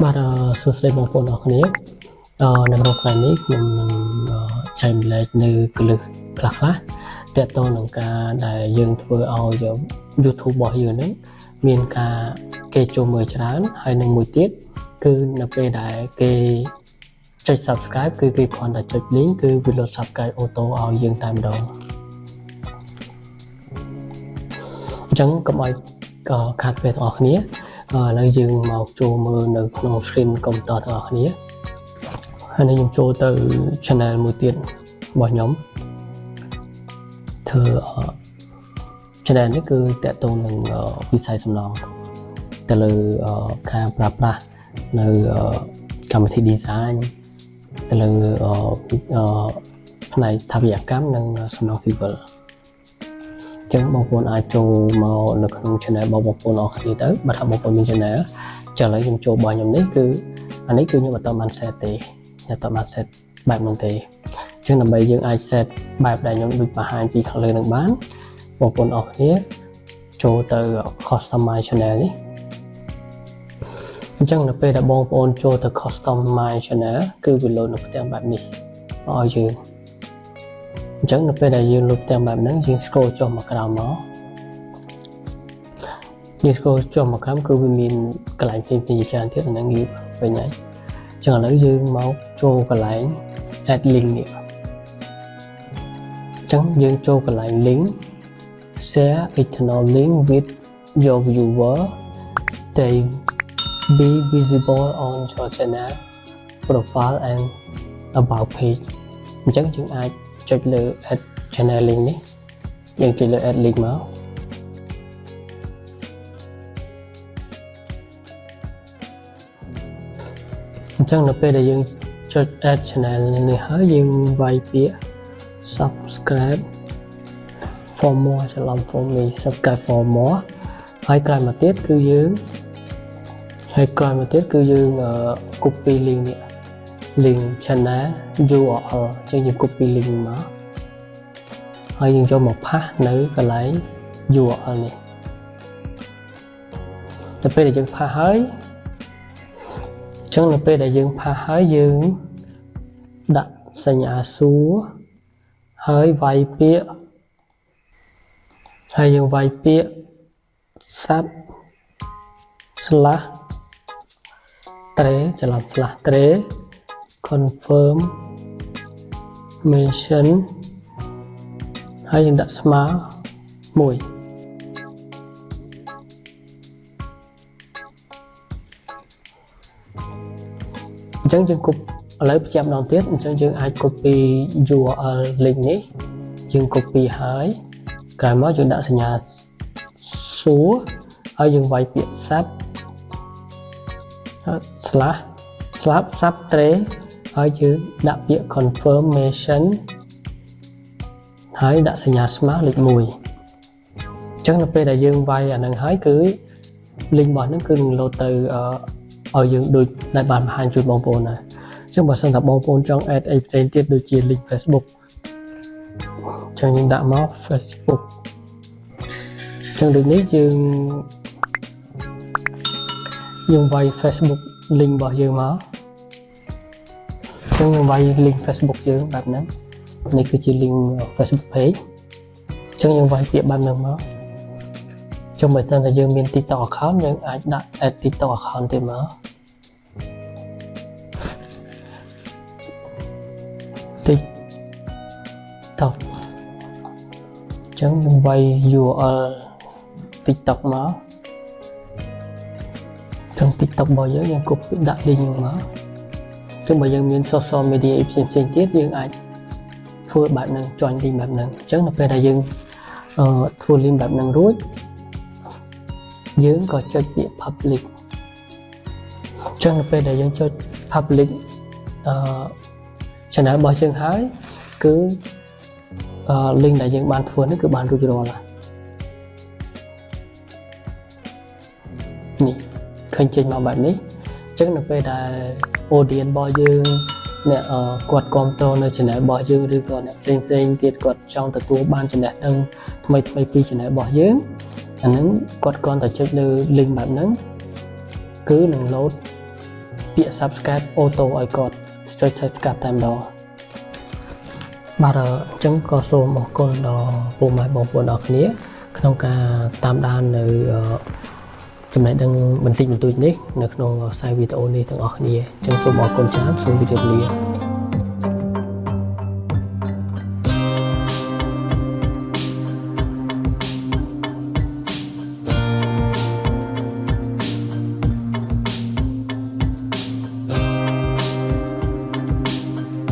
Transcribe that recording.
បាទសួស្តីបងប្អូនអរគ្នានៅក្នុងថ្ងៃនេះខ្ញុំនឹងចែកម្លែកនៅគន្លឹះខ្លះទាក់ទងនឹងការដែលយើងធ្វើឲ្យ YouTube របស់យើងហ្នឹងមានការគេចូលមើលច្រើនហើយនឹងមួយទៀតគឺនៅពេលដែលគេចុច Subscribe គឺគេគ្រាន់តែចុច link គឺវាលោត Subscribe អូតូឲ្យយើងតែម្ដងអញ្ចឹងកុំឲ្យខាតពេលទាំងអស់គ្នាឥឡូវយើងមកចូលមើលនៅក្នុង screen កុំព្យូទ័រទាំងអស់គ្នាហើយនេះខ្ញុំចូលទៅ channel មួយទៀតរបស់ខ្ញុំធ្វើ channel នេះគឺតាក់ទងនឹងវិស័យសំណងទៅលើការប្រើប្រាស់នៅកម្មវិធី design ទៅលើផ្នែកស្ថាបត្យកម្មនិងសំណងស៊ីវិលចឹងបងប្អូនអាចចូលមកនៅក្នុង channel របស់បងប្អូនអរគ្នាទៅបើថាបងប្អូនមាន channel ចឹងឥឡូវខ្ញុំចូលរបស់ខ្ញុំនេះគឺអានេះគឺខ្ញុំអត់បាន set ទេខ្ញុំអត់បាន set បែបហ្នឹងទេចឹងដើម្បីយើងអាច set បែបដែលខ្ញុំដូចបង្ហាញពីខាងលើនឹងបានបងប្អូនអរគ្នាចូលទៅ customize channel នេះអញ្ចឹងនៅពេលដែលបងប្អូនចូលទៅ customize channel គឺវាលោតនៅផ្ទាំងបែបនេះឲ្យយើងអញ្ចឹងនៅពេលដែលយើងលុបទាំងបែបហ្នឹងយើង scroll ចុះមកក្រោមមកយើង scroll ចុះមកក្រោមគឺវាមានកន្លែងផ្សេងៗជាច្រើនទៀតអាហ្នឹងយើងវិញហើយអញ្ចឹងឥឡូវយើងមកចូលកន្លែង add link នេះអញ្ចឹងយើងចូលកន្លែង link share external link with your viewer they be visible on your channel profile and about page អញ្ចឹងយើងអាចចុចលើ add channel link នេះយើងចុចលើ add link មកអញ្ចឹងនៅពេលដែលយើងចុច add channel នេះហើយយើងវាយពាក្យ subscribe for more ច្រឡំ for me subscribe for more ហើយក្រោយមកទៀតគឺយើង copy link នេះ link channel URL អញ្ចឹងយើង copy link មកហើយយើងយកមកផាសនៅកន្លែង URL នេះទៅពេលដែលយើងផាសហើយអញ្ចឹងនៅពេលដែលយើងផាសហើយយើងដាក់សញ្ញាសួរហើយវាយពាក្យហើយយើងវាយពាក្យ sub slash tre ច្រឡំ slash tre confirmation ហើយយើងដាក់ស្មើ1អញ្ចឹងយើងឥឡូវបញ្ជាក់ម្ដងទៀតអញ្ចឹងយើងអាច copy URL link នេះយើង copy ហើយក្រោយមកយើងដាក់សញ្ញាសួរហើយយើងវាយពាក្យ sub sub tre ហើយយើងដាក់ពាក្យ confirmation ហើយដាក់សញ្ញាស្មើលេខ1អញ្ចឹងនៅពេលដែលយើងវាយអានឹងហើយគឺ link របស់ហ្នឹងគឺនឹងលោតទៅឲ្យយើងដូចដែលបានបង្ហាញជូនបងប្អូនហើយអញ្ចឹងបើសិនថាបងប្អូនចង់ add អីផ្សេងទៀតដូចជា link Facebook អញ្ចឹងយើងដាក់មក Facebook អញ្ចឹងដូចនេះយើងវាយ Facebook link របស់យើងមកអញ្ចឹងយើងវាយ link Facebook យើងបែបហ្នឹងនេះគឺជា link Facebook page អញ្ចឹងយើងវាយពាក្យបែបហ្នឹងមកចុះបើសិនតែយើងមាន TikTok account យើងអាចដាក់ add TikTok account ទៀតមកTikTok អញ្ចឹងយើងវាយ URL TikTok មកtrong TikTok របស់យើង copy ដាក់ link មកចឹងបើយើងមាន social media ផ្សេងទៀតយើងអាចធ្វើបែបហ្នឹង join link បែបហ្នឹងអញ្ចឹងនៅពេលដែលយើងធ្វើ link បែបហ្នឹងរួចយើងក៏ចុចពាក្យ public អញ្ចឹងនៅពេលដែលយើងចុច public channel របស់យើងហើយគឺ link ដែលយើងបានធ្វើនេះគឺបានរួចរាល់ហើយនេះឃើញចេញមកបែបនេះអញ្ចឹងនៅពេលដែល audience របស់យើងអ្នកគាត់គ្រប់គ្រងនៅ channel របស់យើងឬក៏អ្នកផ្សេងទៀតគាត់ចង់ទទួលបានចំណេះដឹងថ្មីពី channel របស់យើងអាហ្នឹងគាត់គ្រាន់តែចុចលើ link បែបហ្នឹងគឺនឹង load ពាក្យ subscribe អូតូឲ្យគាត់ចុច subscribe តែម្ដងបាទអញ្ចឹងក៏សូមអរគុណដល់ពុកម៉ែបងប្អូនអរគ្នាក្នុងការតាមដាននៅចំណេះដឹងបន្តិចបន្តួចនេះនៅក្នុងខ្សែវីដេអូនេះទាំងអស់គ្នាអញ្ចឹងសូមអរគុណច្រើនសូមជម្រាបលា